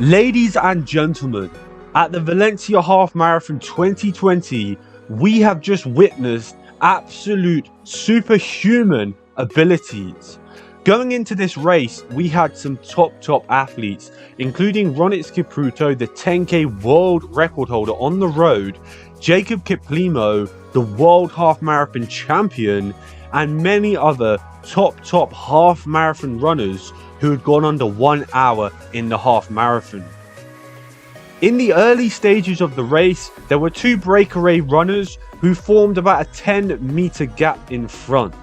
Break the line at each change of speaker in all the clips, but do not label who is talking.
Ladies and gentlemen, at the Valencia Half Marathon 2020, we have just witnessed absolute superhuman abilities. Going into this race, we had some top athletes, including Ronix Kipruto, the 10K world record holder on the road, Jacob Kiplimo, the world half marathon champion, and many other top half marathon runners who had gone under 1 hour in the half marathon. In the early stages of the race, there were two breakaway runners who formed about a 10-meter gap in front.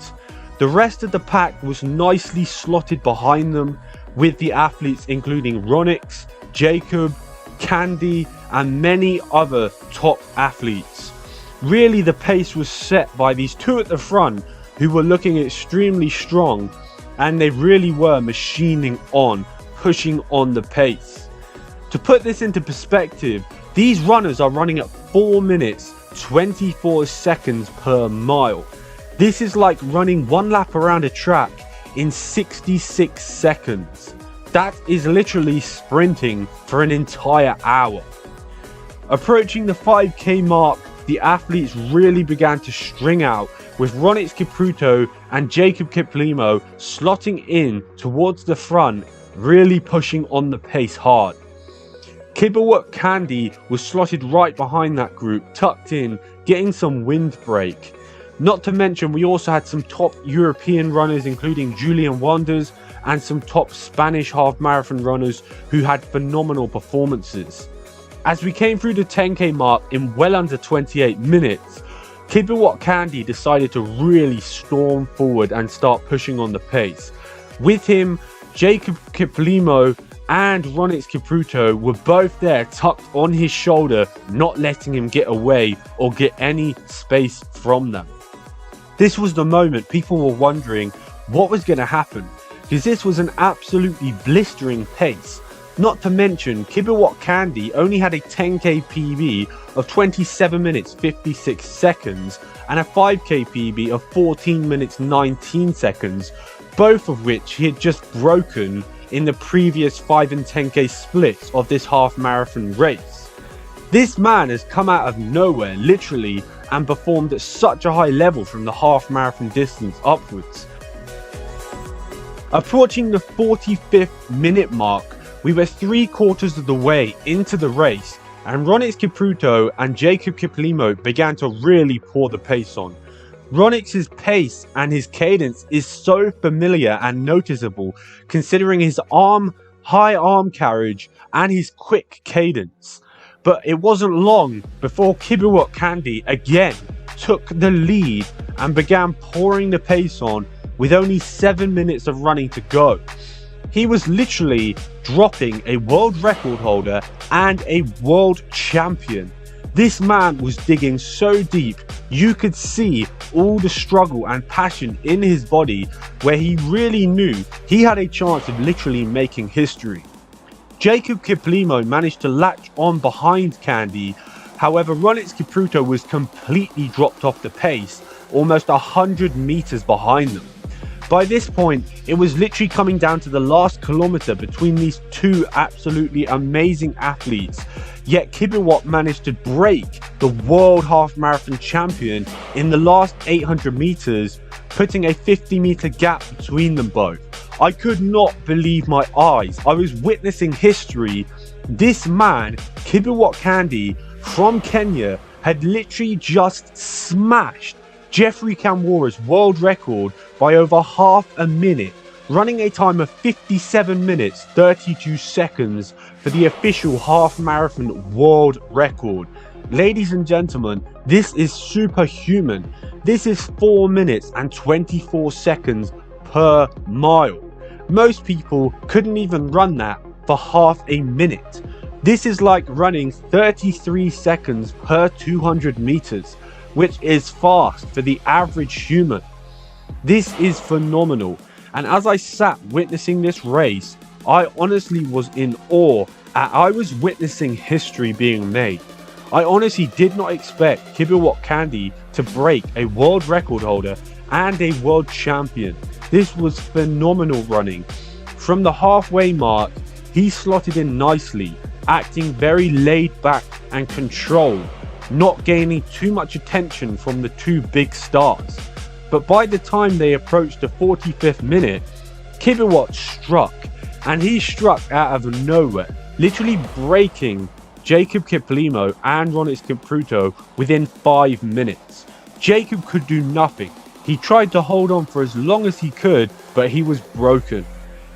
The rest of the pack was nicely slotted behind them, with the athletes including Ronix, Jacob, Candy, and many other top athletes. Really, the pace was set by these two at the front who were looking extremely strong, and they really were machining on, pushing on the pace. To put this into perspective, these runners are running at 4 minutes 24 seconds per mile. This is like running one lap around a track in 66 seconds. That is literally sprinting for an entire hour. Approaching the 5K mark, the athletes really began to string out, with Ronix Kipruto and Jacob Kiplimo slotting in towards the front, really pushing on the pace hard. Kibawut Candy was slotted right behind that group, tucked in, getting some wind break. Not to mention, we also had some top European runners, including Julian Wanders, and some top Spanish half marathon runners who had phenomenal performances. As we came through the 10K mark in well under 28 minutes, Kibawut Candy decided to really storm forward and start pushing on the pace. With him, Jacob Kiplimo and Ronix Kipruto were both there, tucked on his shoulder, not letting him get away or get any space from them. This was the moment people were wondering what was going to happen, because this was an absolutely blistering pace. Not to mention, Kibawut Candy only had a 10K PB of 27 minutes 56 seconds and a 5K PB of 14 minutes 19 seconds, both of which he had just broken in the previous 5 and 10K splits of this half marathon race. This man has come out of nowhere, literally, and performed at such a high level from the half marathon distance upwards. Approaching the 45th minute mark, we were 3/4 of the way into the race, and Ronix Kipruto and Jacob Kiplimo began to really pour the pace on. Ronix's pace and his cadence is so familiar and noticeable, considering his high arm carriage and his quick cadence. But it wasn't long before Kibawut Candy again took the lead and began pouring the pace on with only 7 minutes of running to go. He was literally dropping a world record holder and a world champion. This man was digging so deep, you could see all the struggle and passion in his body, where he really knew he had a chance of literally making history. Jacob Kiplimo managed to latch on behind Candy, however Ronix Kipruto was completely dropped off the pace, almost 100 meters behind them. By this point, it was literally coming down to the last kilometer between these two absolutely amazing athletes, yet Kibawut managed to break the world half marathon champion in the last 800 meters, putting a 50-meter gap between them both. I could not believe my eyes. I was witnessing history. This man, Kibawut Candy from Kenya, had literally just smashed Jeffrey Kamwora's world record by over half a minute, running a time of 57 minutes 32 seconds for the official half marathon world record. Ladies and gentlemen, this is superhuman. This is 4 minutes and 24 seconds per mile. Most people couldn't even run that for half a minute. This is like running 33 seconds per 200 meters, which is fast for the average human. This is phenomenal, and as I sat witnessing this race, I honestly was in awe. I was witnessing history being made. I honestly did not expect Kibawut Candy to break a world record holder and a world champion. This was phenomenal running. From the halfway mark, he slotted in nicely, acting very laid back and controlled, not gaining too much attention from the two big stars. But by the time they approached the 45th minute, Kibiwott struck, and he struck out of nowhere, literally breaking Jacob Kiplimo and Ronits Kipruto within 5 minutes. Jacob could do nothing. He tried to hold on for as long as he could, but he was broken.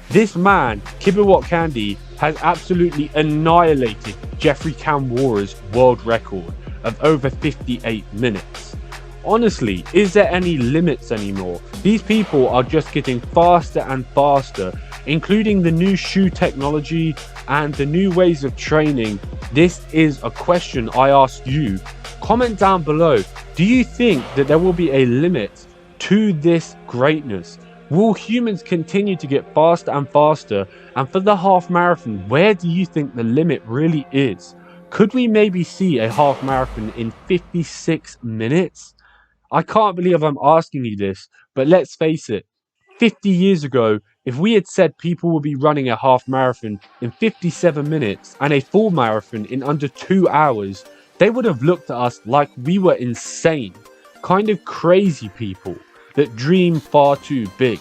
This man, Kibiwott Kandi, has absolutely annihilated Jeffrey Kamwora's world record of over 58 minutes. Honestly, is there any limits anymore? These people are just getting faster and faster, including the new shoe technology and the new ways of training. This is a question I ask you. Comment down below. Do you think that there will be a limit to this greatness? Will humans continue to get faster and faster? And for the half marathon, where do you think the limit really is? Could we maybe see a half marathon in 56 minutes? I can't believe I'm asking you this, but let's face it, 50 years ago, if we had said people would be running a half marathon in 57 minutes and a full marathon in under 2 hours, they would have looked at us like we were insane, kind of crazy people that dream far too big.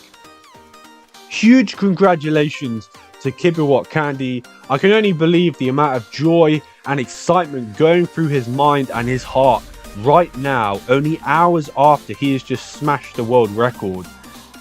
Huge congratulations to Kibiwott Kandi. I can only believe the amount of joy and excitement going through his mind and his heart right now, only hours after he has just smashed the world record.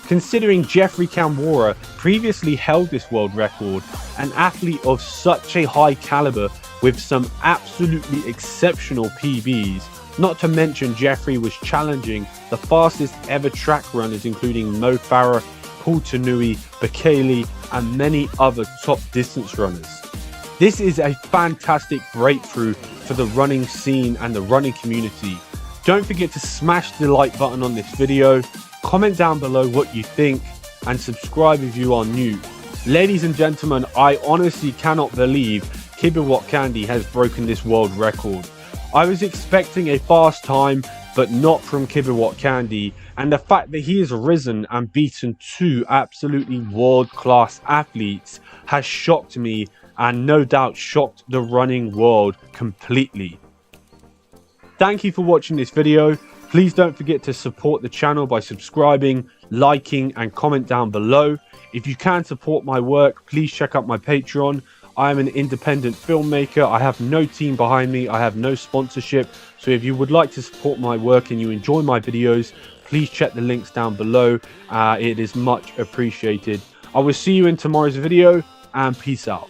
Considering Jeffrey Kamwora previously held this world record, an athlete of such a high caliber with some absolutely exceptional PBs, not to mention Jeffrey was challenging the fastest ever track runners including Mo Farah, Paul Tanui, Bekele and many other top distance runners. This is a fantastic breakthrough for the running scene and the running community. Don't forget to smash the like button on this video, comment down below what you think and subscribe if you are new. Ladies and gentlemen, I honestly cannot believe Kibiwott Kandi has broken this world record. I was expecting a fast time, but not from Kibiwott Kandi, and the fact that he has risen and beaten two absolutely world-class athletes has shocked me and no doubt shocked the running world completely. Thank you for watching this video. Please don't forget to support the channel by subscribing, liking and comment down below. If you can support my work, please check out my Patreon. I am an independent filmmaker. I have no team behind me. I have no sponsorship. So if you would like to support my work and you enjoy my videos, please check the links down below. It is much appreciated. I will see you in tomorrow's video and peace out.